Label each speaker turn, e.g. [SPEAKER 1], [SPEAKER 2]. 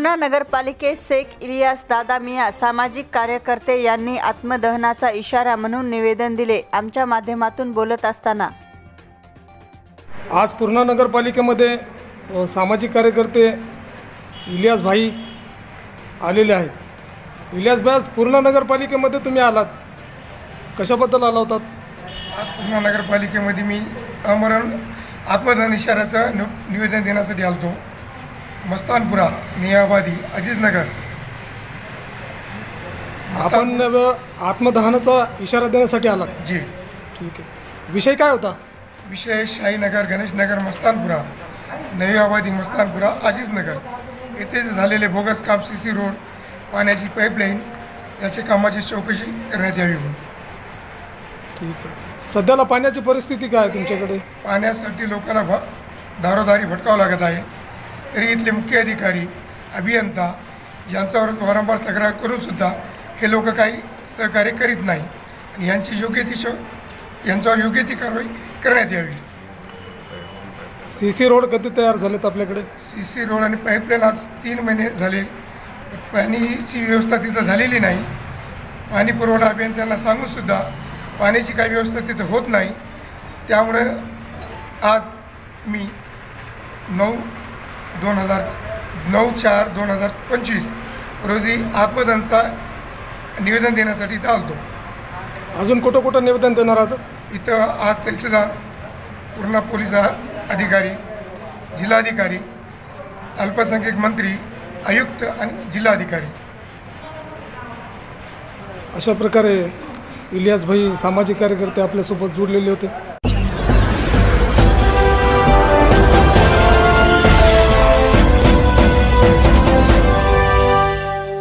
[SPEAKER 1] पूर्णा नगरपालिकेत शेख इलियास दादा मिया सामाजिक कार्यकर्ते यांनी आत्मदहनाचा इशारा म्हणून निवेदन दिले। आमच्या माध्यमातून बोलत असताना
[SPEAKER 2] आज पूर्णा नगरपालिकेमध्ये सामाजिक कार्यकर्ते इलियास भाई आलेले आहेत। इलियास भाई, आज पूर्णा नगरपालिकेमध्ये तुम्ही आलात, कशाबद्दल आला होतात?
[SPEAKER 3] आज पूर्णा नगरपालिकेमध्ये मी अमरण आत्मदहन इशाऱ्याचं निवेदन देण्यासाठी आलतो। मस्तानपुरा, नियाबादी, अजीजनगर।
[SPEAKER 2] आपण आत्मदहनाचा इशारा देण्यासाठी आलात?
[SPEAKER 3] जी,
[SPEAKER 2] ठीक आहे। विषय काय होता?
[SPEAKER 3] विषय शाहीनगर, गणेशनगर, मस्तानपुरा, नवी आबादी, मस्तानपुरा, अजीजनगर येथे झालेले बोगस काम, CC रोड, पाण्याची पाईपलाईन याची कामाची चौकशी करण्यात यावी म्हणून।
[SPEAKER 2] ठीक आहे। सध्याला पाण्याची परिस्थिती काय आहे तुमच्याकडे?
[SPEAKER 3] पाण्यासाठी लोकांना दारोदारी भटकावं लागत आहे, तरी इथले मुख्य अधिकारी, अभियंता यांच्यावर वारंवार तक्रार करूनसुद्धा हे लोक काही सहकार्य करीत नाही आणि यांच्यावर योग्य ती कारवाई करण्यात यावी।
[SPEAKER 2] CC रोड कधी तयार झालेत आपल्याकडे?
[SPEAKER 3] CC रोड आणि पाईपलाईन आज 3 महिने झाले, पाण्याची व्यवस्था तिथं झालेली नाही। पाणी पुरवठा अभियंत्यांना सांगूनसुद्धा पाण्याची काही व्यवस्था तिथं होत नाही। त्यामुळे आज मी 9/4/2025 रोजी आत्मदहनचा निवेदन देण्यासाठी इथं आलतो।
[SPEAKER 2] अजून कुठं निवेदन देणार आहात?
[SPEAKER 3] इथं आज तहसीलदार, पूर्णा पोलीस अधिकारी, जिल्हाधिकारी, अल्पसंख्याक मंत्री, आयुक्त आणि जिल्हाधिकारी
[SPEAKER 2] अशा प्रकारे इलियास भाई सामाजिक कार्यकर्ते आपल्यासोबत जोडलेले होते।